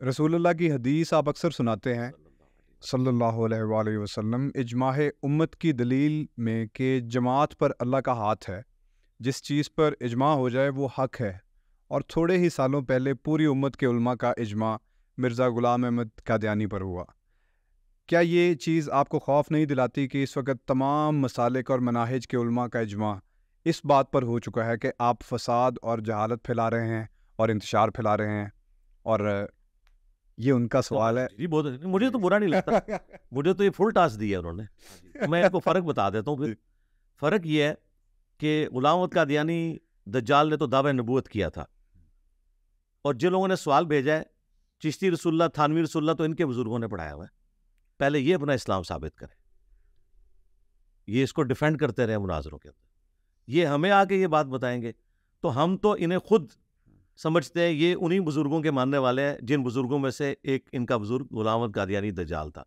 رسول اللہ کی حدیث آپ اکثر سناتے ہیں صلی اللہ علیہ وآلہ وسلم، اجماع امت کی دلیل میں کہ جماعت پر اللہ کا ہاتھ ہے، جس چیز پر اجماع ہو جائے وہ حق ہے، اور تھوڑے ہی سالوں پہلے پوری امت کے علماء کا اجماع مرزا غلام احمد قادیانی پر ہوا۔ کیا یہ چیز آپ کو خوف نہیں دلاتی کہ اس وقت تمام مسالک اور مناہج کے علماء کا اجماع اس بات پر ہو چکا ہے کہ آپ فساد اور جہالت پھیلا رہے ہیں اور انتشار پھیلا رہے ہیں؟ اور یہ ان کا سوال ہے۔ جی بہت، مجھے تو برا نہیں لگتا، مجھے تو یہ فل ٹاسک دیا انہوں نے۔ میں ان کو فرق بتا دیتا ہوں۔ پھر فرق یہ ہے کہ غلام احمد قادیانی دجال نے تو دعوی نبوت کیا تھا، اور جن لوگوں نے سوال بھیجا ہے چشتی رسول اللہ، تھانوی رسول اللہ، تو ان کے بزرگوں نے پڑھایا ہوا ہے۔ پہلے یہ اپنا اسلام ثابت کریں، یہ اس کو ڈیفینڈ کرتے رہے مناظروں کے اندر، یہ ہمیں آ کے یہ بات بتائیں گے تو ہم تو انہیں خود سمجھتے ہیں یہ انہی بزرگوں کے ماننے والے ہیں جن بزرگوں میں سے ایک ان کا بزرگ غلام احمد قادیانی دجال تھا۔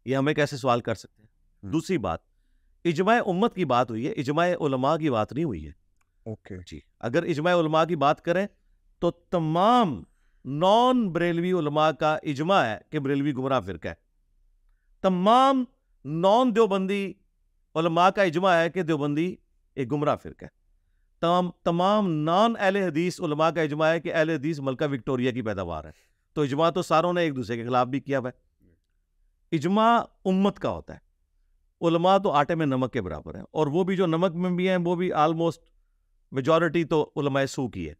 یہ ہمیں کیسے سوال کر سکتے ہیں؟ دوسری بات، اجماع امت کی بات ہوئی ہے، اجماع علماء کی بات نہیں ہوئی ہے۔ اوکے جی، اگر اجماع علماء کی بات کریں تو تمام نان بریلوی علماء کا اجماع ہے کہ بریلوی گمراہ فرقہ ہے۔ تمام نان دیوبندی علماء کا اجماع ہے کہ دیوبندی ایک گمراہ فرقہ ہے۔ تمام نان اہل حدیث علماء کا اجماع ہے کہ اہل حدیث ملکہ وکٹوریہ کی پیداوار ہے۔ تو اجماع تو ساروں نے ایک دوسرے کے خلاف بھی کیا ہوا ہے۔ اجماع امت کا ہوتا ہے، علماء تو آٹے میں نمک کے برابر ہیں، اور وہ بھی جو نمک میں بھی ہیں وہ بھی آلموسٹ میجورٹی تو علماء سو کی ہے۔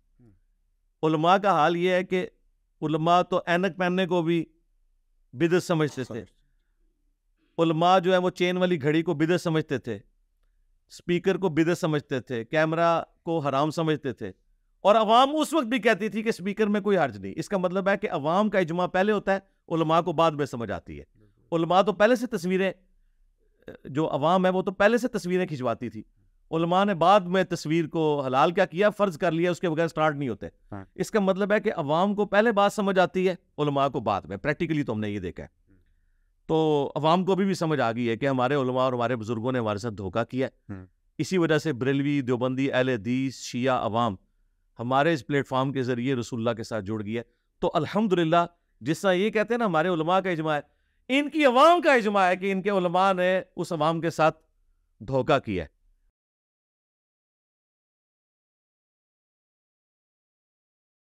علماء کا حال یہ ہے کہ علماء تو اینک پہننے کو بھی بدعت سمجھتے تھے، علماء جو ہے وہ چین والی گھڑی کو بدعت سمجھتے تھے، اسپیکر کو بدعت سمجھتے تھے، کیمرہ کو حرام سمجھتے تھے، اور عوام اس وقت بھی کہتی تھی کہ اسپیکر میں کوئی حرج نہیں۔ اس کا مطلب ہے کہ عوام کا اجماع پہلے ہوتا ہے، علماء کو بعد میں سمجھ آتی ہے۔ علماء تو پہلے سے تصویریں، جو عوام ہے وہ تو پہلے سے تصویریں کھنچواتی تھی، علماء نے بعد میں تصویر کو حلال کیا کیا، فرض کر لیا، اس کے بغیر سٹارٹ نہیں ہوتے۔ اس کا مطلب ہے کہ عوام کو پہلے بات سمجھ آتی ہے، علماء کو بعد میں۔ پریکٹیکلی تو ہم نے یہ دیکھا ہے، تو عوام کو بھی سمجھ آ گئی ہے کہ ہمارے علماء اور ہمارے بزرگوں نے ہمارے ساتھ دھوکہ کیا ہے۔ اسی وجہ سے بریلوی، دیوبندی، اہل حدیث، شیعہ عوام ہمارے اس پلیٹ فارم کے ذریعے رسول اللہ کے ساتھ جڑ گئی ہے۔ تو الحمدللہ، جس طرح یہ کہتے ہیں نا ہمارے علماء کا اجماع ہے، ان کی عوام کا اجماع ہے کہ ان کے علماء نے اس عوام کے ساتھ دھوکہ کیا ہے۔